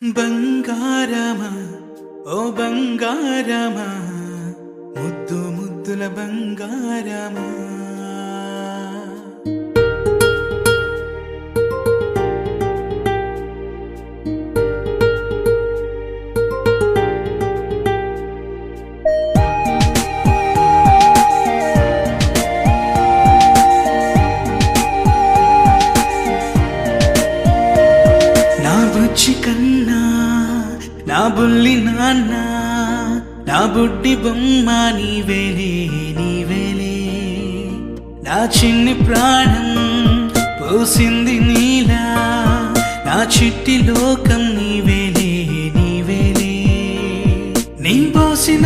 బంగారమా ఓ బంగారమా ముద్దు ముద్దుల బంగారమా నా బుజ్జి కన్నా నా బుల్లి నాన్న నా బుడ్డి బొమ్మ నీవేలే నీవేలే నా చిన్ని ప్రాణం పోసింది నీలా నా చిట్టి లోకం నీవేలే నీవేలే నీ పోసిన